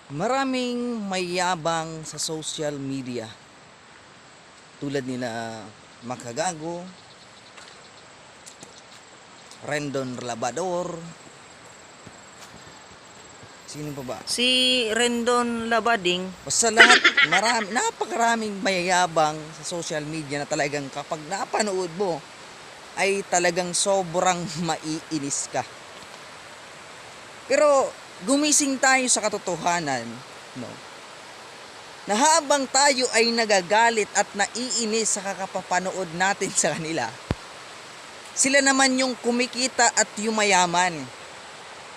Maraming mayabang sa social media. Tulad nila Makagago, Rendon Labador. Sino pa ba? Si Rendon Labading, Basta lahat, napakaraming mayayabang sa social media na talagang kapag napanood mo, ay talagang sobrang maiinis ka. Pero gumising tayo sa katotohanan, no? Na habang tayo ay nagagalit at naiinis sa kakapapanood natin sa kanila, sila naman yung kumikita at yumayaman.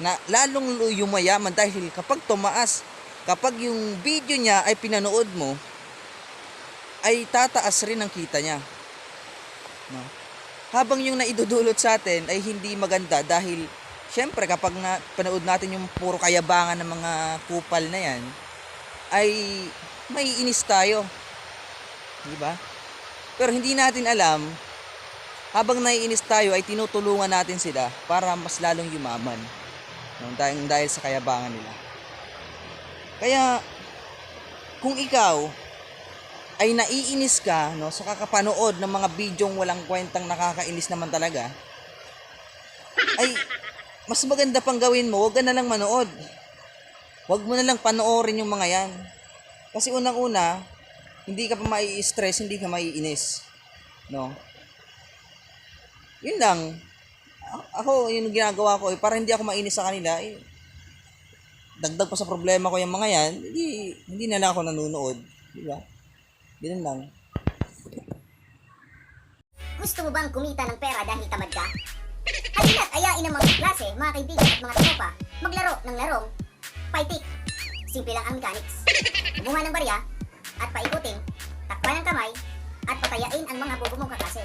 Na lalong yumayaman dahil kapag tumaas, kapag yung video niya ay pinanood mo, ay tataas rin ang kita niya. No? Habang yung naidudulot sa atin ay hindi maganda dahil syempre kapag panood natin yung puro kayabangan ng mga kupal na yan, ay maiinis tayo. Di ba? Pero hindi natin alam, habang naiinis tayo ay tinutulungan natin sila para mas lalong yumaman. No? Dahil sa kayabangan nila. Kaya kung ikaw ay naiinis ka, no, sa kakapanood ng mga bidyong walang kwentang nakakainis naman talaga, ay mas maganda pang gawin mo, huwag ka na lang manood. Huwag mo na lang panoorin yung mga yan. Kasi unang-una, hindi ka pa mai-stress, hindi ka maiinis. No? Yun lang. Ako, yun ginagawa ko, para hindi ako mainis sa kanila, dagdag pa sa problema ko yung mga yan, hindi na lang ako nanonood. Di ba? Ganun lang. Gusto mo bang kumita ng pera dahil tamad ka? Halina't ayain ang mga klase, mga kaibigan at mga tropa maglaro ng larong paitik. Simple lang ang mechanics. Kumuha ng barya at paikutin, takpan ng kamay at patayain ang mga bobo mong kaklase.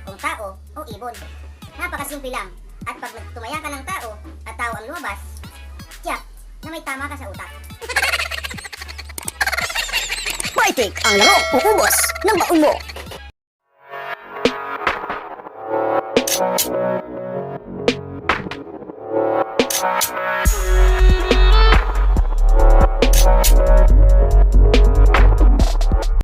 Kung tao o ibon. Napakasimple lang. At pag tumaya ka ng tao at tao ang lumabas, tiyak na may tama ka sa utak. Paitik ang laro uubos ng baon mo.